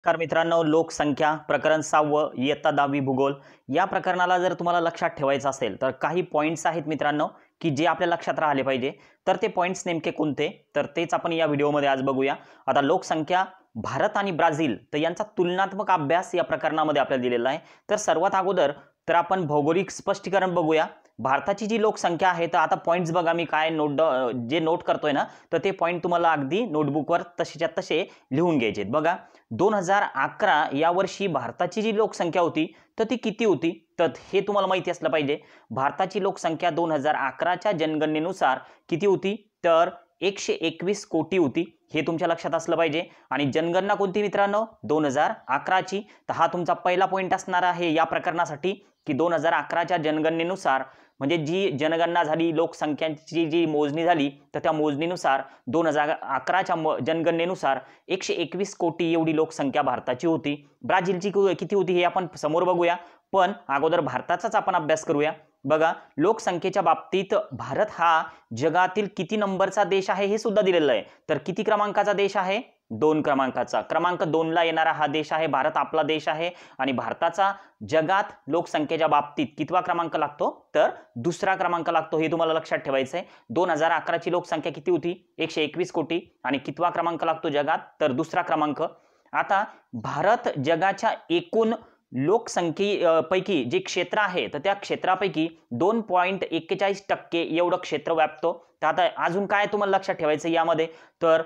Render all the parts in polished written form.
नमस्कार मित्रांनो, लोकसंख्या प्रकरण 6 इयत्ता 10वी भूगोल या प्रकरणाला जर तुम्हाला लक्षात ठेवायचं असेल तर काही पॉइंट्स आहेत मित्रांनो की जे आपल्या लक्षात राहिले पाहिजे. तर ते पॉइंट्स नेमके कोणते तर तेच आपण या व्हिडिओमध्ये आज बघूया. आता लोकसंख्या भारत आणि ब्राझील तर यांचा तुलनात्मक अभ्यास या प्रकरणामध्ये आपल्याला दिलेला आहे. तर सर्वात अगोदर तर आपण भौगोलिक स्पष्टीकरण बघूया. भारताची जी लोकसंख्या आहे तर आता पॉइंट्स बघा, मी काय जे नोट करतोय ना तर ते पॉइंट तुम्हाला अगदी नोटबुकवर तसेच्या तसे लिहून घ्यायचे. बघा, 2011 या वर्षी भारताची जी लोकसंख्या होती तर ती किती होती तर हे तुम्हाला माहिती असलं पाहिजे. भारताची लोकसंख्या 2011च्या जनगणनेनुसार किती होती तर 121 कोटी होती. हे तुमच्या लक्षात असलं पाहिजे. आणि जनगणना कोणती मित्रांनो 2011ची. तर हा तुमचा पहिला पॉइंट असणार आहे या प्रकरणासाठी की 2011च्या जनगणनेनुसार म्हणजे जी जनगणना झाली, लोकसंख्यांची जी मोजणी झाली तर त्या मोजणीनुसार 2011च्या जनगणनेनुसार 121 कोटी एवढी लोकसंख्या भारताची होती. ब्राझीलची किती होती हे आपण समोर बघूया, पण अगोदर भारताचाच आपण अभ्यास करूया. बघा, लोकसंख्येच्या बाबतीत भारत हा जगातील किती नंबरचा देश आहे हे सुद्धा दिलेलं आहे. तर किती क्रमांकाचा देश आहे 2 क्रमांकाचा. क्रमांक 2 ला येणारा हा देश आहे भारत, आपला देश आहे. आणि भारताचा जगात लोकसंख्येच्या बाबतीत कितवा क्रमांक लागतो तर दुसरा क्रमांक लागतो. हे तुम्हाला लक्षात ठेवायचं आहे. 2011ची लोकसंख्या किती होती 121 कोटी आणि कितवा क्रमांक लागतो जगात तर दुसरा क्रमांक. आता भारत जगाच्या एकूण लोकसंख्येपैकी जे क्षेत्र आहे तर त्या क्षेत्रापैकी 2.41% एवढं क्षेत्र व्यापतो. तर आता अजून काय तुम्हाला लक्षात ठेवायचं यामध्ये तर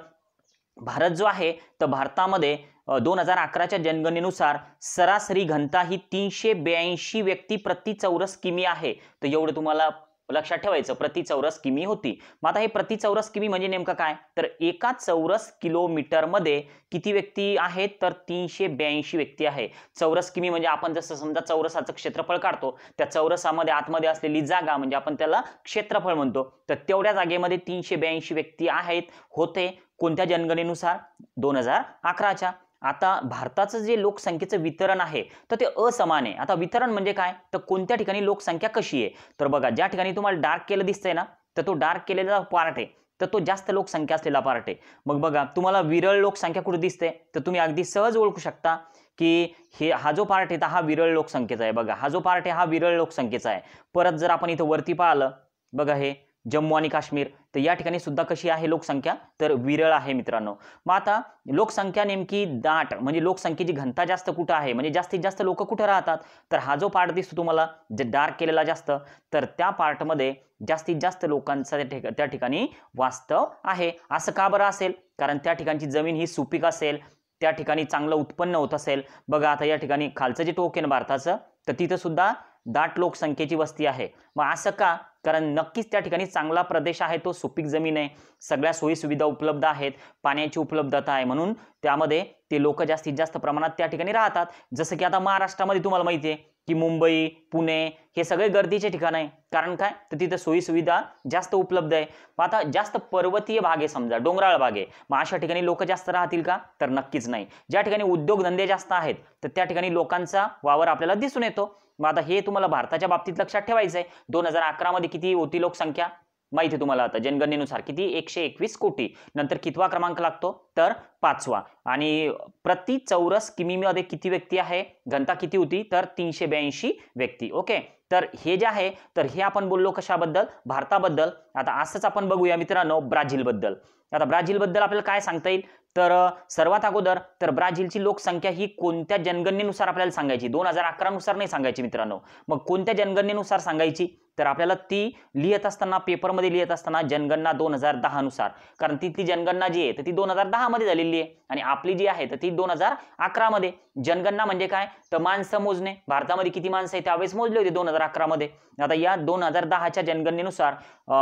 भारत जो आहे तर भारतामध्ये 2011च्या जनगणनेनुसार सरासरी घनता ही 382 व्यक्ती प्रति चौरस किमी आहे. तर एवढं तुम्हाला लक्षात ठेवायचं, प्रति चौरस किमी होती. मग आता हे प्रति चौरस किमी म्हणजे नेमकं काय तर एका चौरस किलोमीटर मध्ये किती व्यक्ती आहेत तर 382 व्यक्ती आहे. चौरस किमी म्हणजे आपण जसं समजा चौरसाचं क्षेत्रफळ काढतो त्या चौरसामध्ये आतमध्ये असलेली जागा म्हणजे आपण त्याला क्षेत्रफळ म्हणतो. तर तेवढ्या जागेमध्ये 382 व्यक्ती आहेत होते कोणत्या जनगणनेनुसार 2011च्या. आता भारताचं जे लोकसंख्येचं वितरण आहे तर ते असमान आहे. आता वितरण म्हणजे काय तर कोणत्या ठिकाणी लोकसंख्या कशी आहे तर बघा, ज्या ठिकाणी तुम्हाला डार्क केलं दिसतंय ना तर तो डार्क केलेला पार्ट आहे तर तो जास्त लोकसंख्या असलेला पार्ट आहे. मग बघा, तुम्हाला विरळ लोकसंख्या कुठे दिसते तर तुम्ही अगदी सहज ओळखू शकता की हा जो पार्ट आहे हा विरळ लोकसंख्येचा आहे. बघा, हा जो पार्ट आहे हा विरळ लोकसंख्येचा आहे. परत जर आपण इथं वरती पाहिलं, बघा हे जम्मू आणि काश्मीर तर या ठिकाणी सुद्धा कशी आहे लोकसंख्या तर विरळ आहे मित्रांनो. मग आता लोकसंख्या नेमकी दाट म्हणजे लोकसंख्येची घनता जास्त कुठं आहे म्हणजे जास्तीत जास्त लोक कुठं राहतात तर हा जो पार्ट दिसतो तुम्हाला जे डार्क केलेला जास्त तर त्या पार्टमध्ये जास्तीत जास्त लोकांचा त्या ठिकाणी वास्तव आहे. असं का बरं असेल कारण त्या ठिकाणची जमीन ही सुपीक असेल, त्या ठिकाणी चांगलं उत्पन्न होत असेल. बघा, आता या ठिकाणी खालचं जे टोक आहे ना भारताचं तर तिथं सुद्धा दाट लोकसंख्येची वस्ती आहे. मग असं का कारण नक्कीच त्या ठिकाणी चांगला प्रदेश आहे, तो सुपीक जमीन आहे, सगळ्या सोयी सुविधा उपलब्ध आहेत, पाण्याची उपलब्धता आहे, म्हणून त्यामध्ये ते लोक जास्तीत जास्त प्रमाणात त्या ठिकाणी राहतात. जसं की आता महाराष्ट्रामध्ये तुम्हाला माहिती आहे की मुंबई पुणे हे सगळे गर्दीचे ठिकाण आहे. कारण काय तर तिथे सोयी सुविधा जास्त उपलब्ध आहे. आता जास्त पर्वतीय भाग आहे, समजा डोंगराळ भाग आहे, मग अशा ठिकाणी लोक जास्त राहतील का तर नक्कीच नाही. ज्या ठिकाणी उद्योगधंदे जास्त आहेत तर त्या ठिकाणी लोकांचा वावर आपल्याला दिसून येतो. मग आता हे तुम्हाला भारताच्या बाबतीत लक्षात ठेवायचं आहे. 2011 मध्ये किती होती लोकसंख्या माहिती आहे तुम्हाला आता जनगणनेनुसार किती 121 कोटी. नंतर कितवा क्रमांक लागतो तर 5वा. आणि प्रति चौरस किमीमध्ये किती व्यक्ती आहे, घनता किती होती तर 382 व्यक्ती. ओके, तर हे जे आहे तर हे आपण बोललो कशाबद्दल भारताबद्दल. आता असंच आपण बघूया मित्रांनो ब्राझील बद्दल. आता ब्राझील बद्दल आपल्याला काय सांगता येईल तर सर्वात अगोदर तर ब्राझीलची लोकसंख्या ही कोणत्या जनगणनेनुसार आपल्याला सांगायची 2011 नुसार नाही सांगायची मित्रांनो. मग कोणत्या जनगणनेनुसार सांगायची तर आपल्याला ती लिहित असताना पेपरमध्ये लिहित असताना जनगणना 2010 नुसार, कारण ती जनगणना जी आहे तर ती 2010 मध्ये झालेली आहे आणि आपली जी आहे तर ती 2011 मध्ये. जनगणना म्हणजे काय तर माणसं मोजणे. भारतामध्ये किती माणसं आहे त्यावेळेस मोजले होते 2011 मध्ये. आता या 2010च्या जनगणनेनुसार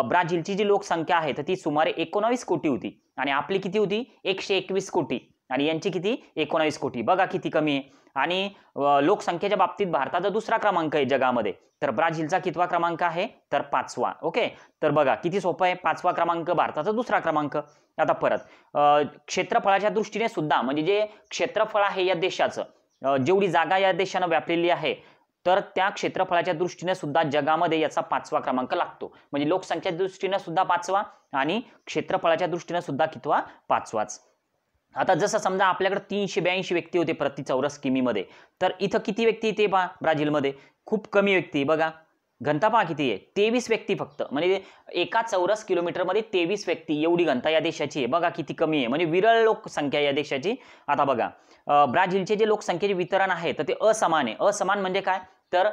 ब्राझीलची जी लोकसंख्या आहे तर ती सुमारे 19 कोटी होती आणि आपली किती होती 121 कोटी आणि यांची किती 19 कोटी. बघा किती कमी आहे. आणि लोकसंख्येच्या बाबतीत भारताचा दुसरा क्रमांक आहे जगामध्ये तर ब्राझीलचा कितवा क्रमांक आहे तर 5वा. ओके, तर बघा किती सोपं आहे, 5वा क्रमांक भारताचा दुसरा क्रमांक. आता परत क्षेत्रफळाच्या दृष्टीने सुद्धा म्हणजे जे क्षेत्रफळ आहे या देशाचं, जेवढी जागा या देशानं व्यापलेली आहे तर त्या क्षेत्रफळाच्या दृष्टीने सुद्धा जगामध्ये याचा 5वा क्रमांक लागतो. म्हणजे लोकसंख्येच्या दृष्टीने सुद्धा 5वा आणि क्षेत्रफळाच्या दृष्टीने सुद्धा कितवा 5वाच. आता जसं समजा आपल्याकडे 382 व्यक्ती होते प्रति चौरस किमीमध्ये, तर इथं किती व्यक्ती येते पहा ब्राझीलमध्ये? खूप कमी व्यक्ती बघा. घनता पहा किती आहे? 23 व्यक्ती फक्त. म्हणजे एका चौरस किलोमीटरमध्ये 23 व्यक्ती एवढी घनता या देशाची आहे. बघा किती कमी आहे. म्हणजे विरळ लोकसंख्या या देशाची. आता बघा ब्राझीलचे जे लोकसंख्येचे वितरण आहे तर ते असमान आहे. असमान म्हणजे काय? तर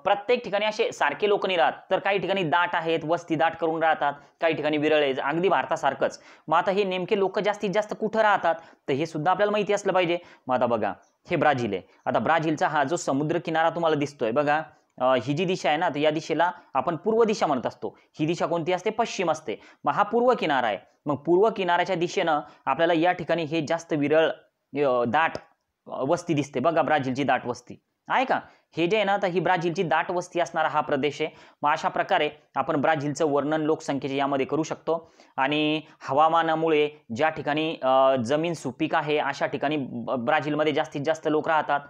प्रत्येक ठिकाणी असे सारखे लोक नाही राहत. तर काही ठिकाणी दाट आहेत, वस्ती दाट करून राहतात, काही ठिकाणी विरळ आहे, अगदी भारतासारखंच. मग आता हे नेमके लोक जास्तीत जास्त कुठं राहतात तर हे सुद्धा आपल्याला माहिती असलं पाहिजे. मग आता बघा हे ब्राझील आहे. आता ब्राझीलचा हा जो समुद्र किनारा तुम्हाला दिसतोय बघा, ही जी दिशा आहे ना तर या दिशेला आपण पूर्व दिशा म्हणत असतो. ही दिशा कोणती असते? पश्चिम असते. मग हा पूर्व किनारा आहे. मग पूर्व किनाऱ्याच्या दिशेनं आपल्याला या ठिकाणी हे जास्त विरळ दाट वस्ती दिसते बघा. ब्राझीलची दाट वस्ती आहे का? हे जे आहे ना तर ही ब्राझीलची दाट वस्ती असणारा हा प्रदेश आहे. मग अशा प्रकारे आपण ब्राझीलचं वर्णन लोकसंख्येचे यामध्ये करू शकतो. आणि हवामानामुळे ज्या ठिकाणी जमीन सुपीक आहे अशा ठिकाणी ब्राझीलमध्ये जास्तीत जास्त लोक राहतात.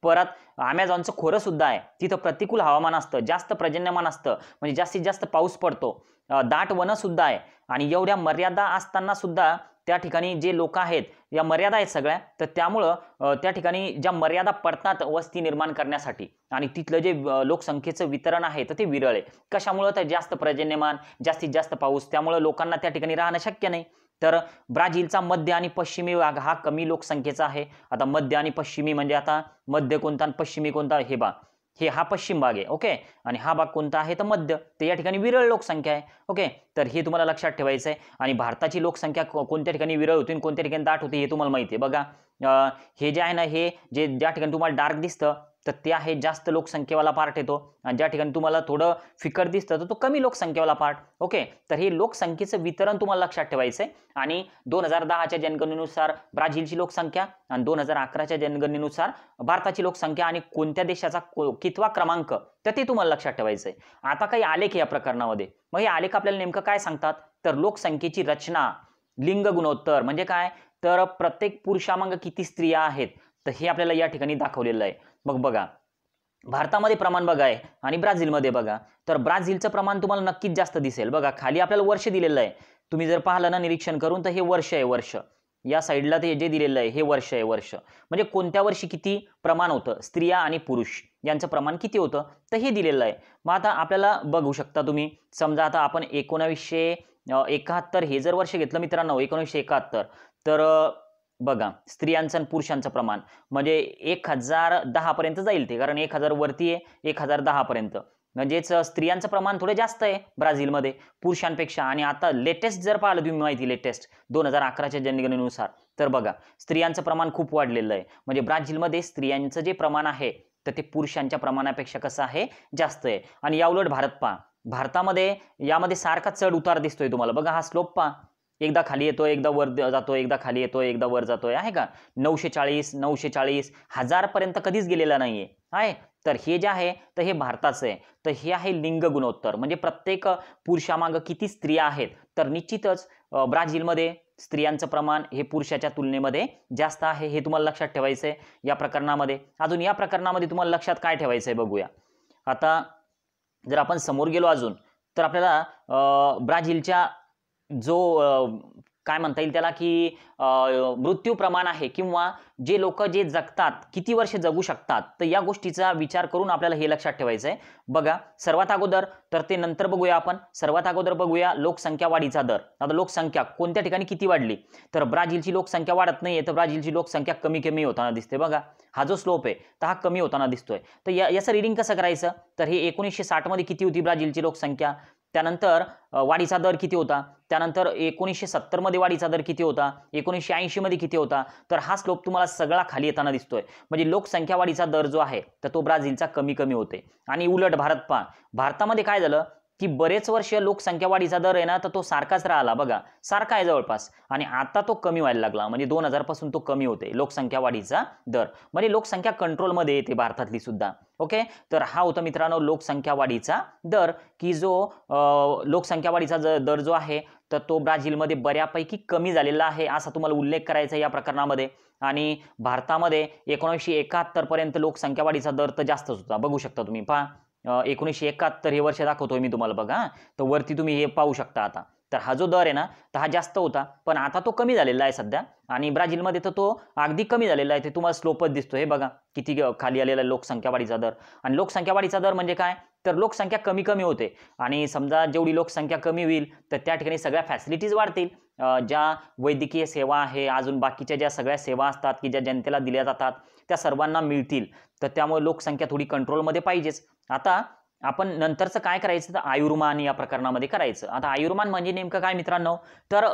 परत अमेझॉनचं खोरं सुद्धा आहे, तिथं प्रतिकूल हवामान असतं, जास्त पर्जन्यमान असतं, म्हणजे जास्तीत जास्त पाऊस पडतो. दाट वनं सुद्धा आहे. आणि एवढ्या मर्यादा असताना सुद्धा त्या ठिकाणी जे लोक आहेत या मर्यादा आहेत सगळ्या, तर त्यामुळं त्या ठिकाणी ज्या मर्यादा पडतात वस्ती निर्माण करण्यासाठी आणि तिथलं जे लोकसंख्येचं वितरण आहे तर ते विरळ आहे. कशामुळं? तर जास्त पर्जन्यमान, जास्तीत जास्त पाऊस, त्यामुळं लोकांना त्या ठिकाणी राहणं शक्य नाही. तर ब्राझीलचा मध्य आणि पश्चिमी भाग हा कमी लोकसंख्येचा आहे. आता मध्य आणि पश्चिमी म्हणजे आता मध्य कोणता आणि पश्चिमी कोणता? हे भाग, हे हा पश्चिम भाग आहे. ओके. आणि हा भाग कोणता आहे? तर मध्य. तर या ठिकाणी विरळ लोकसंख्या आहे. ओके. तर हे तुम्हाला लक्षात ठेवायचं आहे. आणि भारताची लोकसंख्या कोणत्या ठिकाणी विरळ होती आणि कोणत्या ठिकाणी दाट होती हे तुम्हाला माहिती आहे बघा. हे जे आहे ना, हे जे ज्या ठिकाणी तुम्हाला डार्क दिसतं तर ते आहे जास्त लोकसंख्येवाला पार्ट येतो, आणि ज्या ठिकाणी तुम्हाला थोडं फिकट दिसतं तर तो कमी लोकसंख्येवाला पार्ट. ओके. तर हे लोकसंख्येचं वितरण तुम्हाला लक्षात ठेवायचं आहे. आणि 2010च्या जनगणनेनुसार ब्राझीलची लोकसंख्या आणि 2011च्या जनगणनेनुसार भारताची लोकसंख्या आणि कोणत्या देशाचा कितवा क्रमांक तर ते तुम्हाला लक्षात ठेवायचं आहे. आता काही आलेख या प्रकरणामध्ये. मग हे आलेख आपल्याला नेमकं काय सांगतात? तर लोकसंख्येची रचना, लिंग गुणोत्तर म्हणजे काय? तर प्रत्येक पुरुषामागे किती स्त्रिया आहेत तर हे आपल्याला या ठिकाणी दाखवलेलं आहे. मग बघा भारतामध्ये प्रमाण बघा आहे आणि ब्राझीलमध्ये बघा. तर ब्राझीलचं प्रमाण तुम्हाला नक्कीच जास्त दिसेल बघा. खाली आपल्याला वर्ष दिलेलं आहे. तुम्ही जर पाहिलं ना निरीक्षण करून तर हे वर्ष आहे, वर्ष. या साईडला ते जे दिलेलं आहे हे वर्ष आहे, वर्ष. म्हणजे कोणत्या वर्षी किती प्रमाण होतं स्त्रिया आणि पुरुष यांचं प्रमाण किती होतं तर हे दिलेलं आहे. मग आता आपल्याला बघू शकता तुम्ही, समजा आता आपण 1971 हे जर वर्ष घेतलं मित्रांनो, 1971, तर बघा स्त्रियांचं आणि पुरुषांचं प्रमाण म्हणजे 1010 पर्यंत जाईल ते, कारण 1000 वरती आहे, 1010 पर्यंत. म्हणजेच स्त्रियांचं प्रमाण थोडं जास्त आहे ब्राझीलमध्ये पुरुषांपेक्षा. आणि आता लेटेस्ट जर पाहिलं तुम्ही माहिती, लेटेस्ट 2011च्या जनगणनेनुसार, तर बघा स्त्रियांचं प्रमाण खूप वाढलेलं आहे. म्हणजे ब्राझीलमध्ये स्त्रियांचं जे प्रमाण आहे तर ते पुरुषांच्या प्रमाणापेक्षा कसं आहे? जास्त आहे. आणि याउलट भारत पहा, भारतामध्ये यामध्ये सारखा चढ उतार दिसतोय तुम्हाला बघा. हा स्लोप पहा, एकदा खाली येतोय, एकदा वर जातोय, एकदा खाली येतोय, एकदा वर जातोय, आहे का? 940, 1000 पर्यंत कधीच गेलेला नाहीये आहे. तर हे जे आहे तर हे भारताचं आहे. तर हे आहे लिंग गुणोत्तर, म्हणजे प्रत्येक पुरुषामागं किती स्त्रिया आहेत. तर निश्चितच ब्राझीलमध्ये स्त्रियांचं प्रमाण हे पुरुषाच्या तुलनेमध्ये जास्त आहे, हे तुम्हाला लक्षात ठेवायचं आहे या प्रकरणामध्ये. अजून या प्रकरणामध्ये तुम्हाला लक्षात काय ठेवायचं आहे बघूया. आता जर आपण समोर गेलो अजून, तर आपल्याला ब्राझीलच्या जो काय म्हणता येईल त्याला, की मृत्यू प्रमाण आहे किंवा जे लोक जे जगतात, किती वर्ष जगू शकतात, तर या गोष्टीचा विचार करून आपल्याला हे लक्षात ठेवायचं आहे बघा. सर्वात अगोदर, तर ते नंतर बघूया आपण, सर्वात अगोदर बघूया लोकसंख्या वाढीचा दर. आता लोकसंख्या कोणत्या ठिकाणी किती वाढली, तर ब्राझीलची लोकसंख्या वाढत नाहीये, तर ब्राझीलची लोकसंख्या कमी कमी होताना दिसते बघा. हा जो स्लोप आहे तर हा कमी होताना दिसतोय. तर याचं रीडिंग कसं करायचं, तर हे 1960 मध्ये किती होती ब्राझीलची लोकसंख्या, त्यानंतर वाढीचा दर किती होता, त्यानंतर 1970 मध्ये वाढीचा दर किती होता, 1980 मध्ये किती होता, तर हा स्लोप तुम्हाला सगळा खाली येताना दिसतोय. म्हणजे लोकसंख्या वाढीचा दर जो आहे तर तो ब्राझीलचा कमी कमी होते. आणि उलट भारत पहा, भारतामध्ये काय झालं की बरेच वर्ष लोकसंख्या वाढीचा दर आहे ना तर तो सारखाच राहिला बघा, सारखा आहे जवळपास, आणि आता तो कमी व्हायला लागला. म्हणजे 2000 पासून तो कमी होते लोकसंख्या वाढीचा दर. म्हणजे लोकसंख्या कंट्रोलमध्ये येते भारतातली सुद्धा. ओके. तर हा होता मित्रांनो लोकसंख्या वाढीचा दर, की जो लोकसंख्या वाढीचा दर जो आहे तर तो ब्राझीलमध्ये बऱ्यापैकी कमी झालेला आहे असा तुम्हाला उल्लेख करायचा या प्रकरणामध्ये. आणि भारतामध्ये 1971 पर्यंत लोकसंख्या वाढीचा दर तर जास्तच होता. बघू शकता तुम्ही, पहा 1971 हे वर्ष दाखवतोय मी तुम्हाला बघा. तर वरती तुम्ही हे पाहू शकता. आता तर हा जो दर आहे ना तर हा जास्त होता, पण आता तो कमी झालेला आहे सध्या. आणि ब्राझीलमध्ये तर तो अगदी कमी झालेला आहे. ते तुम्हाला स्लोपच दिसतो. हे बघा किती खाली आलेला आहे लोकसंख्या वाढीचा दर. आणि लोकसंख्या वाढीचा दर म्हणजे काय, तर लोकसंख्या कमी कमी होते आणि समजा जेवढी लोकसंख्या कमी होईल तर त्या ठिकाणी सगळ्या फॅसिलिटीज वाढतील. ज्या वैद्यकीय सेवा आहे, अजून बाकीच्या ज्या सगळ्या सेवा असतात की ज्या जनतेला दिल्या जातात त्या सर्वांना मिळतील. तर त्यामुळे लोकसंख्या थोडी कंट्रोलमध्ये पाहिजेच. आता आपण नंतरचं काय करायचं, तर आयुर्मान या प्रकरणामध्ये करायचं. आता आयुर्मान म्हणजे नेमकं काय मित्रांनो, तर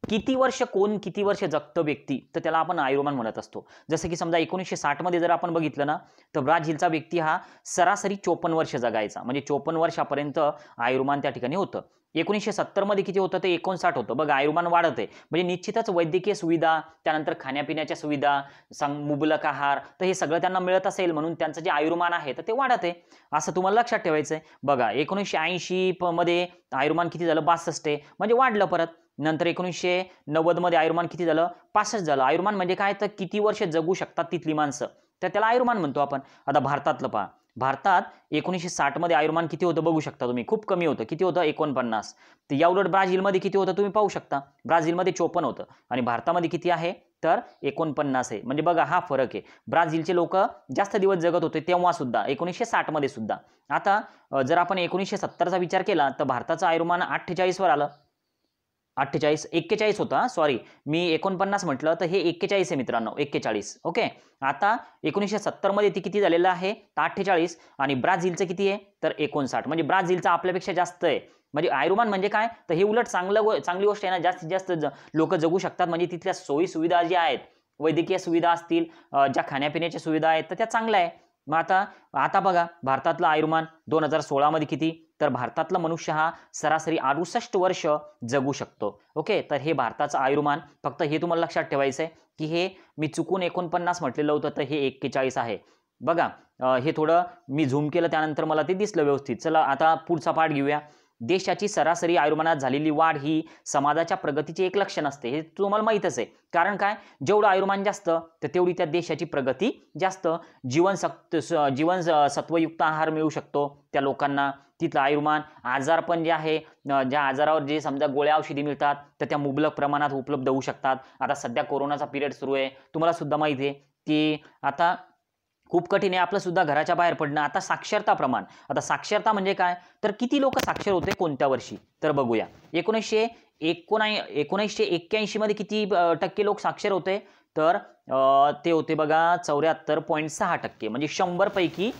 किती वर्ष जगतं व्यक्ती, तर त्याला आपण आयुर्मान म्हणत असतो. जसं की समजा 1960 मध्ये जर आपण बघितलं ना, तर ब्राझीलचा व्यक्ती हा सरासरी 54 वर्ष जगायचा. म्हणजे 54 वर्षापर्यंत आयुर्मान त्या ठिकाणी होतं. 1970 मध्ये किती होतं, ते 59 होतं. बघा आयुर्मान वाढत आहे, म्हणजे निश्चितच वैद्यकीय सुविधा, त्यानंतर खाण्यापिण्याच्या सुविधा, मुबलक आहार, तर हे सगळं त्यांना मिळत असेल म्हणून त्यांचं जे आयुर्मान आहे तर ते वाढत आहे, असं तुम्हाला लक्षात ठेवायचं आहे. बघा 1980 मध्ये आयुर्मान किती झालं, 62 आहे, म्हणजे वाढलं परत. नंतर 1990 मध्ये आयुर्मान किती झालं, 65 झालं. आयुर्मान म्हणजे काय, तर किती वर्ष जगू शकतात तिथली माणसं, तर त्याला आयुर्मान म्हणतो आपण. आता भारतातलं पहा, भारतात 1960 मध्ये आयुर्मान किती होतं बघू शकता तुम्ही, खूप कमी होतं. किती होतं, 49. तर याउलट ब्राझीलमध्ये किती होतं तुम्ही पाहू शकता, ब्राझीलमध्ये 54 होतं आणि भारतामध्ये किती आहे, तर 49 आहे. म्हणजे बघा हा फरक आहे. ब्राझीलचे लोक जास्त दिवस जगत होते तेव्हा सुद्धा, 1960 मध्ये सुद्धा. आता जर आपण 1970चा विचार केला तर भारताचं आयुर्मान 48 वर आलं. 41 होता, सॉरी मी 49 म्हटलं, तर हे 41 आहे मित्रांनो, 41. ओके. आता 1970 मध्ये ती किती झालेलं आहे, 48. आणि ब्राझीलचं किती आहे, तर 59. म्हणजे ब्राझीलचं आपल्यापेक्षा जास्त आहे. म्हणजे आयुर्मान म्हणजे काय, तर हे उलट चांगली गोष्ट आहे ना, जास्तीत जास्त लोक जगू शकतात. म्हणजे तिथल्या सोयी सुविधा ज्या आहेत, वैद्यकीय सुविधा असतील, ज्या खाण्यापिण्याच्या सुविधा आहेत, तर त्या चांगल्या आहे. मग आता बघा भारतातलं आयुर्मान 2016 मध्ये किती, तर भारतातला मनुष्य हा सरासरी 68 वर्ष जगू शकतो. ओके. तर हे भारताचं आयुर्मान. फक्त हे तुम्हाला लक्षात ठेवायचं आहे की हे मी चुकून 49 म्हटलेलं होतं, तर हे 41 आहे. बघा हे थोडं मी झूम केलं त्यानंतर मला ते दिसलं व्यवस्थित. चला आता पुढचा पाठ घेऊया. देशाची सरासरी आयुर्मानात झालेली वाढ ही समाजाच्या प्रगतीचे एक लक्षण असते, हे तुम्हाला माहीतच आहे. कारण काय, जेवढं आयुर्मान जास्त तर तेवढी त्या देशाची प्रगती जास्त. जीवनसत्वयुक्त आहार मिळू शकतो त्या लोकांना. तिथलं आयुर्मान, आजारपण जे आहे, ज्या आजारावर जे समजा गोळ्या औषधी मिळतात तर त्या मुबलक प्रमाणात उपलब्ध होऊ शकतात. आता सध्या कोरोनाचा पिरियड सुरू आहे, तुम्हाला सुद्धा माहिती आहे की आता खूप कठीण आहे आपलं सुद्धा घराच्या बाहेर पडणं. आता साक्षरता प्रमाण, आता साक्षरता म्हणजे काय, तर किती लोक साक्षर होते कोणत्या वर्षी, तर बघूया. 1981 मध्ये किती टक्के लोक साक्षर होते, तर ते होते बघा 74.6%. म्हणजे 100 पैकी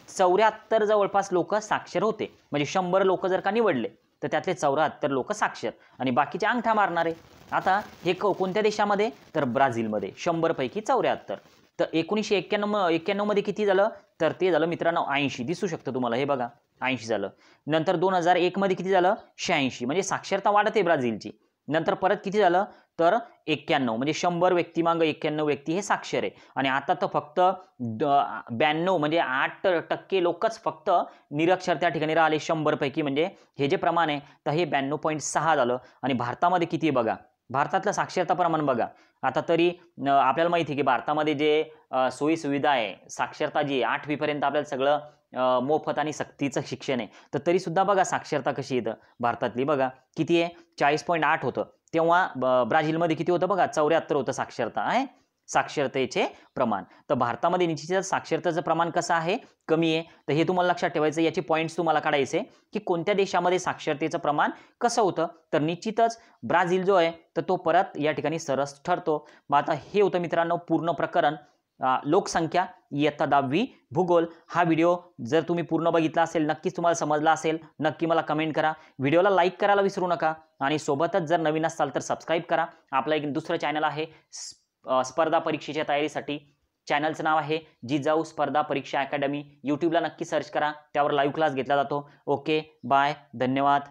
74 जवळपास लोक साक्षर होते. म्हणजे 100 लोक जर का निवडले तर त्यातले 74 लोक साक्षर आणि बाकीचे अंगठा मारणारे. आता हे कोणत्या देशामध्ये, तर ब्राझीलमध्ये 100 पैकी 74. तर 1991 मध्ये किती झालं, तर ते झालं मित्रांनो 80. दिसू शकतं तुम्हाला, हे बघा 80 झालं. नंतर 2001 मध्ये किती झालं, 86. म्हणजे साक्षरता वाढते ब्राझीलची. नंतर परत किती झालं, तर 91. म्हणजे 100 व्यक्तीमागं 91 व्यक्ती हे साक्षर आहे. आणि आता तर फक्त 92 म्हणजे 8% लोकच फक्त निरक्षर त्या ठिकाणी राहिले 100 पैकी. म्हणजे हे जे प्रमाण आहे तर हे 92.6 झालं. आणि भारतामध्ये किती बघा, भारतातलं साक्षरता प्रमाण बघा. आता तरी आपल्याला माहिती आहे की भारतामध्ये जे सोयी सुविधा आहे, साक्षरता जी आहे 8वी पर्यंत आपल्याला सगळं मोफत आणि सक्तीचं शिक्षण आहे. तर तरी सुद्धा बघा साक्षरता कशी येतं भारतातली. बघा किती आहे, 40.8 होतं तेव्हा. ब्राझीलमध्ये किती होतं बघा, 74 होतं साक्षरता आहे, साक्षरतेचे प्रमाण. तर भारतामध्ये निश्चितच साक्षरतेचं प्रमाण कसं आहे, कमी आहे. तर हे तुम्हाला लक्षात ठेवायचं. याचे पॉईंट्स तुम्हाला काढायचे की कोणत्या देशामध्ये साक्षरतेचं प्रमाण कसं होतं. तर निश्चितच ब्राझील जो आहे तर तो परत या ठिकाणी सरस ठरतो. मग आता हे होतं मित्रांनो पूर्ण प्रकरण लोकसंख्या इयत्ता 10वी भूगोल. हा व्हिडिओ जर तुम्ही पूर्ण बघितला असेल, नक्कीच तुम्हाला समजला असेल. नक्की मला कमेंट करा, व्हिडिओला लाईक करायला विसरू नका आणि सोबतच जर नवीन असाल तर सबस्क्राईब करा. आपलं एक दुसरं चॅनल आहे स्पर्धा परीक्षेच्या तयारीसाठी. चॅनलचं नाव आहे जिजाऊ स्पर्धा परीक्षा अकॅडमी. यूट्यूबला नक्की सर्च करा, त्यावर लाईव्ह क्लास घेतला जातो. ओके, बाय, धन्यवाद.